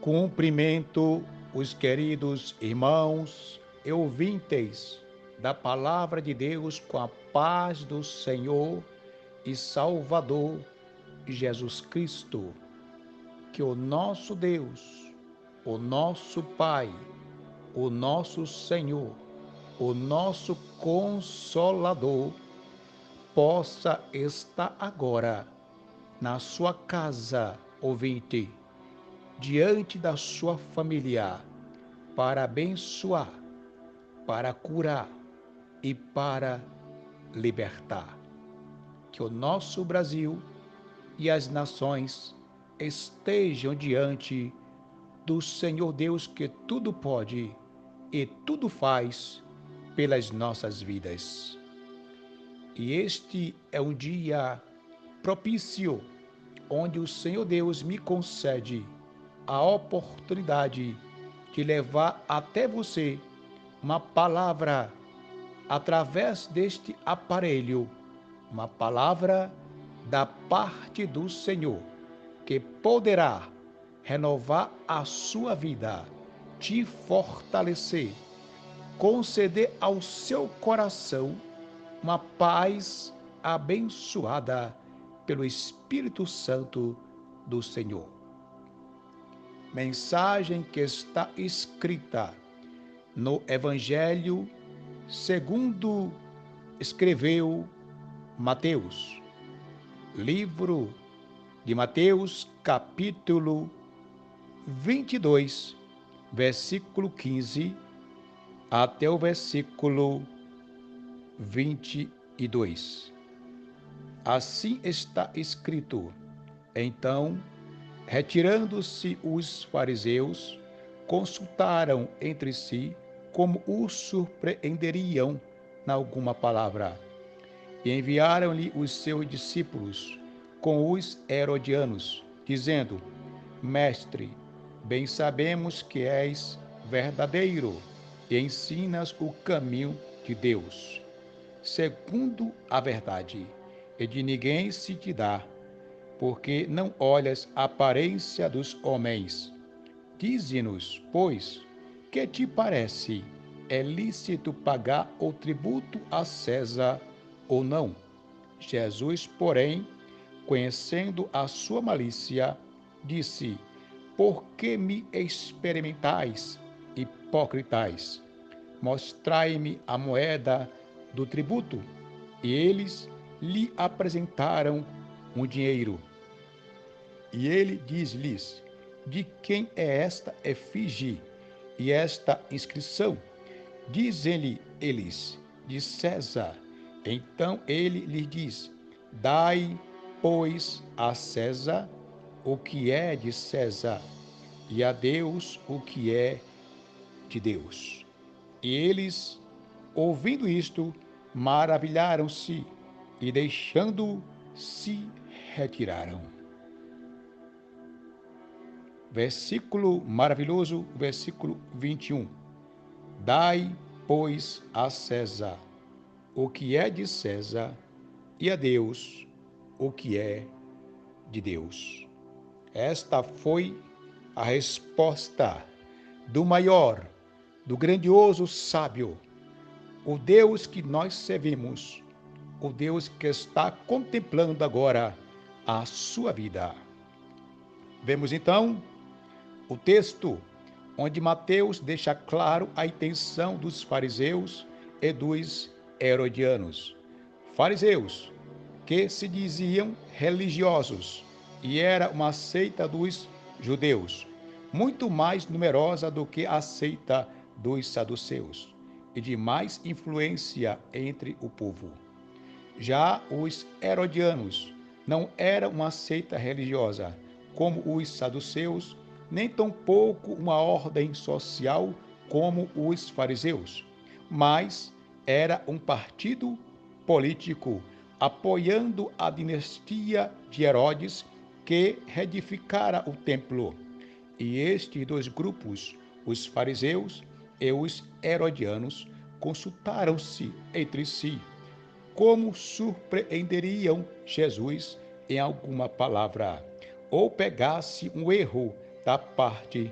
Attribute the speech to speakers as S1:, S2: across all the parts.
S1: Cumprimento os queridos irmãos e ouvintes da Palavra de Deus com a paz do Senhor e Salvador Jesus Cristo. Que o nosso Deus, o nosso Pai, o nosso Senhor, o nosso Consolador, possa estar agora na sua casa, ouvinte, diante da sua família, para abençoar, para curar e para libertar. Que o nosso Brasil e as nações estejam diante do Senhor Deus que tudo pode e tudo faz pelas nossas vidas. E este é um dia propício, onde o Senhor Deus me concede a oportunidade de levar até você uma palavra através deste aparelho, uma palavra da parte do Senhor, que poderá renovar a sua vida, te fortalecer, conceder ao seu coração uma paz abençoada pelo Espírito Santo do Senhor. Mensagem que está escrita no Evangelho segundo escreveu Mateus. Livro de Mateus, capítulo 22, versículo 15 até o versículo 22. Assim está escrito: Então, retirando-se os fariseus, consultaram entre si como o surpreenderiam na alguma palavra. E enviaram-lhe os seus discípulos com os herodianos, dizendo: Mestre, bem sabemos que és verdadeiro e ensinas o caminho de Deus, segundo a verdade, e de ninguém se te dá, porque não olhas a aparência dos homens. Dize-nos, pois, que te parece? É lícito pagar o tributo a César ou não? Jesus, porém, conhecendo a sua malícia, disse: Por que me experimentais, hipócritas? Mostrai-me a moeda do tributo. E eles lhe apresentaram um dinheiro. E ele diz-lhes: De quem é esta efígie e esta inscrição? Dizem-lhe eles: De César. Então ele lhes diz: Dai, pois, a César o que é de César, e a Deus o que é de Deus. E eles, ouvindo isto, maravilharam-se e, deixando-o, se retiraram. Versículo maravilhoso, versículo 21. Dai, pois, a César o que é de César, e a Deus o que é de Deus. Esta foi a resposta do maior, do grandioso sábio, o Deus que nós servimos, o Deus que está contemplando agora a sua vida. Vemos então o texto onde Mateus deixa claro a intenção dos fariseus e dos herodianos. Fariseus, que se diziam religiosos, e era uma seita dos judeus, muito mais numerosa do que a seita dos saduceus, e de mais influência entre o povo. Já os herodianos não eram uma seita religiosa, como os saduceus, nem tampouco uma ordem social como os fariseus, mas era um partido político apoiando a dinastia de Herodes, que reedificara o templo. E estes dois grupos, os fariseus e os herodianos, consultaram-se entre si como surpreenderiam Jesus em alguma palavra, ou pegasse um erro da parte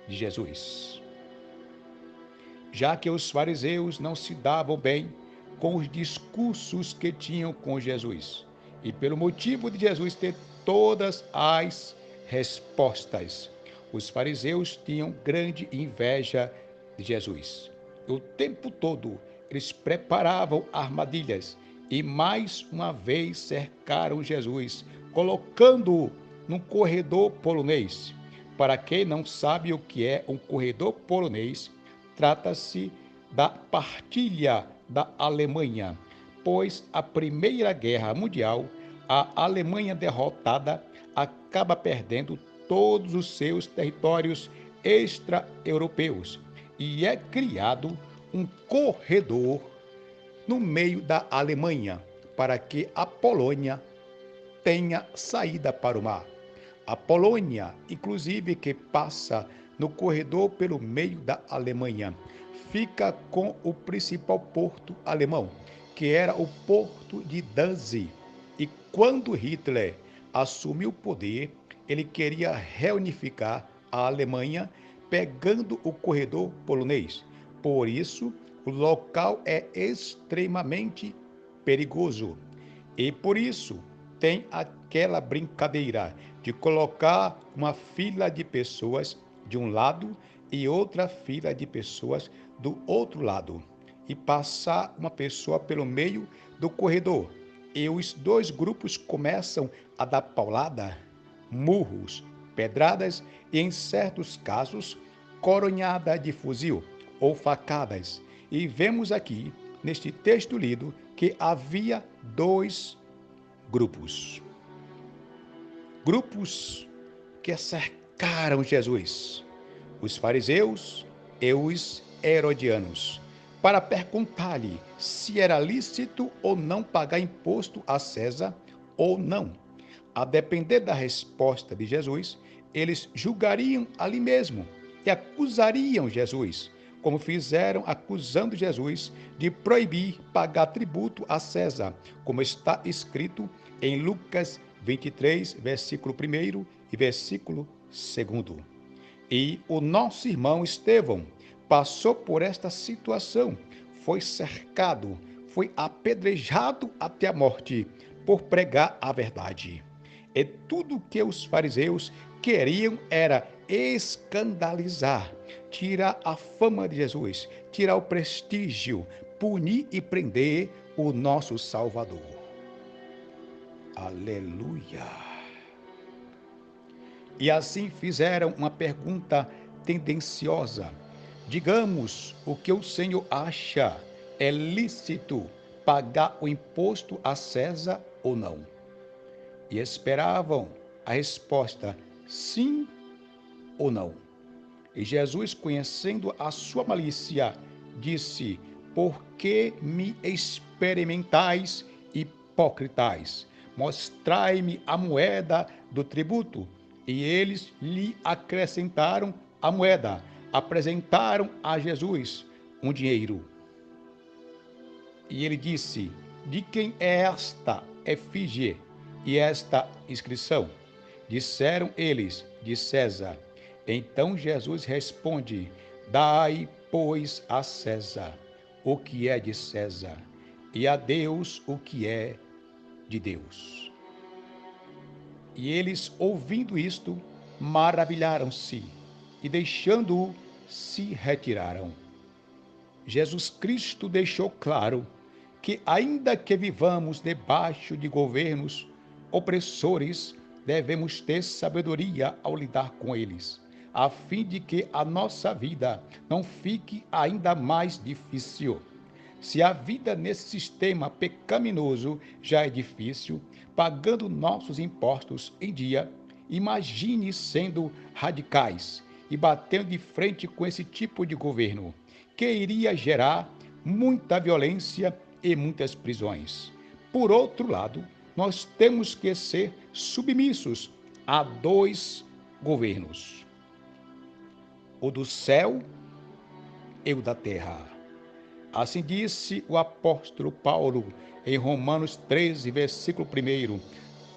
S1: de Jesus. Já que os fariseus não se davam bem com os discursos que tinham com Jesus, e pelo motivo de Jesus ter todas as respostas, os fariseus tinham grande inveja de Jesus. O tempo todo eles preparavam armadilhas e mais uma vez cercaram Jesus, colocando-o num corredor polonês. Para quem não sabe o que é um corredor polonês, trata-se da partilha da Alemanha, pois a Primeira Guerra Mundial, a Alemanha derrotada acaba perdendo todos os seus territórios extra-europeus e é criado um corredor no meio da Alemanha para que a Polônia tenha saída para o mar. A Polônia, inclusive, que passa no corredor pelo meio da Alemanha, fica com o principal porto alemão, que era o porto de Danzig. E quando Hitler assumiu o poder, ele queria reunificar a Alemanha pegando o corredor polonês. Por isso, o local é extremamente perigoso. E por isso, tem aquela brincadeira de colocar uma fila de pessoas de um lado e outra fila de pessoas do outro lado e passar uma pessoa pelo meio do corredor. E os dois grupos começam a dar paulada, murros, pedradas e, em certos casos, coronhada de fuzil ou facadas. E vemos aqui, neste texto lido, que havia dois grupos que cercaram Jesus, os fariseus e os herodianos, para perguntar-lhe se era lícito ou não pagar imposto a César ou não. A depender da resposta de Jesus, eles julgariam ali mesmo e acusariam Jesus, como fizeram acusando Jesus de proibir pagar tributo a César, como está escrito em Lucas 23, versículo 1 e versículo 2. E o nosso irmão Estevão passou por esta situação, foi cercado, foi apedrejado até a morte por pregar a verdade. E tudo que os fariseus queriam era escandalizar, tirar a fama de Jesus, tirar o prestígio, punir e prender o nosso Salvador. Aleluia! E assim fizeram uma pergunta tendenciosa. Digamos o que o Senhor acha. É lícito pagar o imposto a César ou não? E esperavam a resposta sim ou não. E Jesus, conhecendo a sua malícia, disse: por que me experimentais, hipócritas? Mostrai-me a moeda do tributo. E eles lhe acrescentaram a moeda, apresentaram a Jesus um dinheiro. E ele disse: de quem é esta efígie e esta inscrição? Disseram eles: de César. Então Jesus responde: dai, pois, a César o que é de César, e a Deus o que é de Deus. E eles, ouvindo isto, maravilharam-se e, deixando-o, se retiraram. Jesus Cristo deixou claro que, ainda que vivamos debaixo de governos opressores, devemos ter sabedoria ao lidar com eles, a fim de que a nossa vida não fique ainda mais difícil. Se a vida nesse sistema pecaminoso já é difícil, pagando nossos impostos em dia, imagine sendo radicais e batendo de frente com esse tipo de governo, que iria gerar muita violência e muitas prisões. Por outro lado, nós temos que ser submissos a dois governos: o do céu e o da terra. Assim disse o apóstolo Paulo em Romanos 13, versículo 1: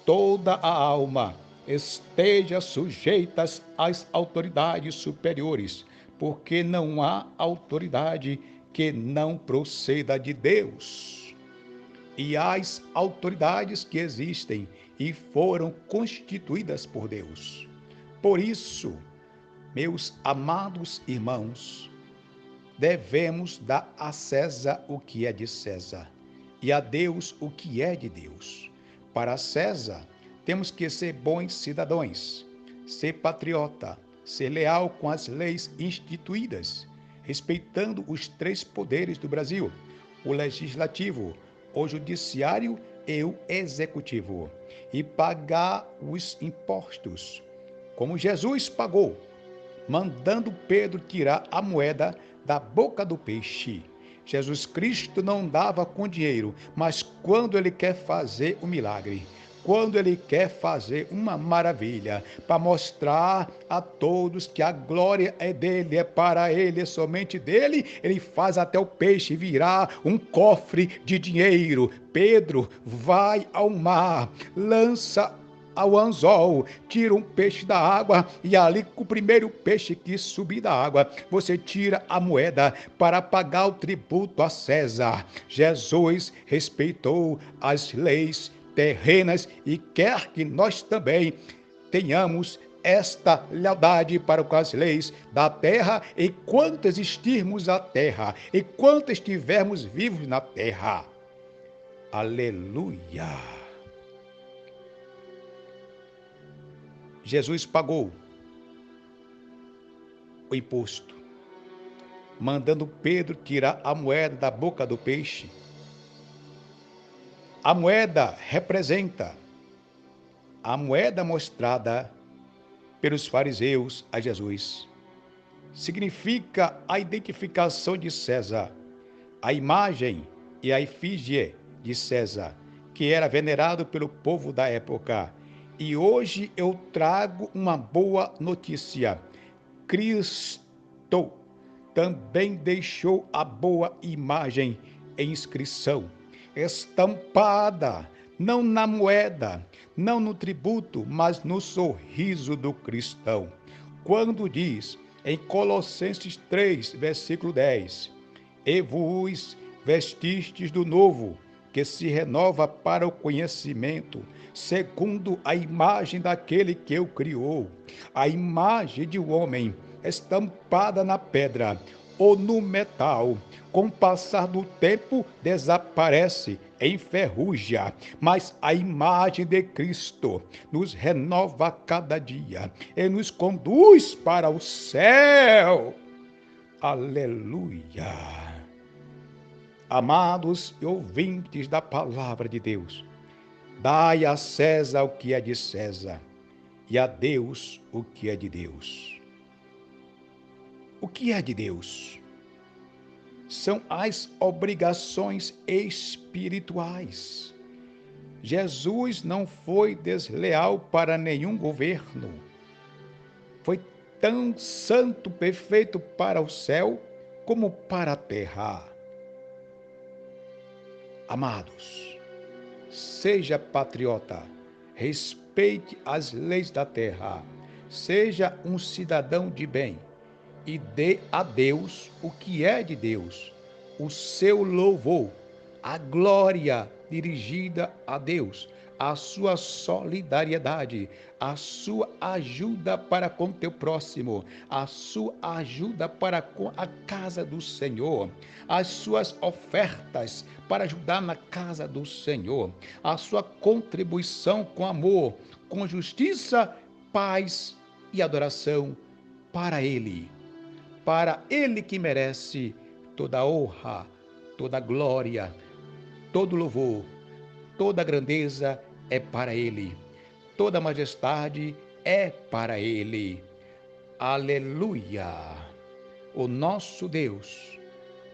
S1: toda a alma esteja sujeitas às autoridades superiores, porque não há autoridade que não proceda de Deus. E as autoridades que existem e foram constituídas por Deus. Por isso, meus amados irmãos, devemos dar a César o que é de César e a Deus o que é de Deus. Para César, temos que ser bons cidadãos, ser patriota, ser leal com as leis instituídas, respeitando os três poderes do Brasil: o legislativo, o judiciário e o executivo, e pagar os impostos, como Jesus pagou, mandando Pedro tirar a moeda da boca do peixe. Jesus Cristo não dava com dinheiro, mas quando ele quer fazer um milagre, quando ele quer fazer uma maravilha, para mostrar a todos que a glória é dele, é para ele, é somente dele, ele faz até o peixe virar um cofre de dinheiro. Pedro, vai ao mar, lança ao anzol, tira um peixe da água e ali com o primeiro peixe que subir da água, você tira a moeda para pagar o tributo a César. Jesus respeitou as leis terrenas e quer que nós também tenhamos esta lealdade para com as leis da terra, enquanto existirmos a terra, enquanto estivermos vivos na terra. Aleluia! Jesus pagou o imposto, mandando Pedro tirar a moeda da boca do peixe. A moeda representa a moeda mostrada pelos fariseus a Jesus. Significa a identificação de César, a imagem e a efígie de César, que era venerado pelo povo da época. E hoje eu trago uma boa notícia. Cristo também deixou a boa imagem em inscrição, estampada, não na moeda, não no tributo, mas no sorriso do cristão. Quando diz em Colossenses 3, versículo 10, e vos vestistes do novo, que se renova para o conhecimento, segundo a imagem daquele que o criou, a imagem de um homem estampada na pedra ou no metal, com o passar do tempo desaparece, enferruja, mas a imagem de Cristo nos renova a cada dia e nos conduz para o céu. Aleluia! Amados e ouvintes da palavra de Deus, dai a César o que é de César e a Deus o que é de Deus. O que é de Deus? São as obrigações espirituais. Jesus não foi desleal para nenhum governo. Foi tão santo, perfeito para o céu como para a terra. Amados, seja patriota, respeite as leis da terra, seja um cidadão de bem e dê a Deus o que é de Deus, o seu louvor, a glória dirigida a Deus, a sua solidariedade, a sua ajuda para com teu próximo, a sua ajuda para com a casa do Senhor, as suas ofertas para ajudar na casa do Senhor, a sua contribuição com amor, com justiça, paz e adoração para Ele que merece toda a honra, toda a glória, todo louvor, toda a grandeza é para Ele, toda a majestade é para Ele. Aleluia! O nosso Deus,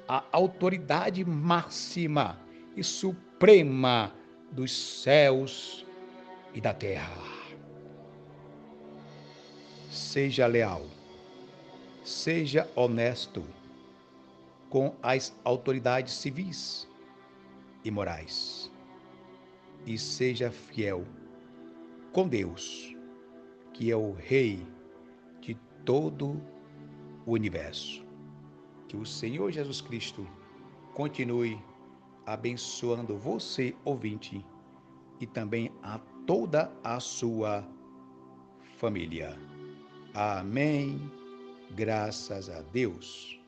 S1: a autoridade máxima e suprema dos céus e da terra. Seja leal, seja honesto com as autoridades civis e morais e seja fiel com Deus que é o Rei de todo o universo. Que o Senhor Jesus Cristo continue abençoando você, ouvinte, e também a toda a sua família. Amém. Graças a Deus.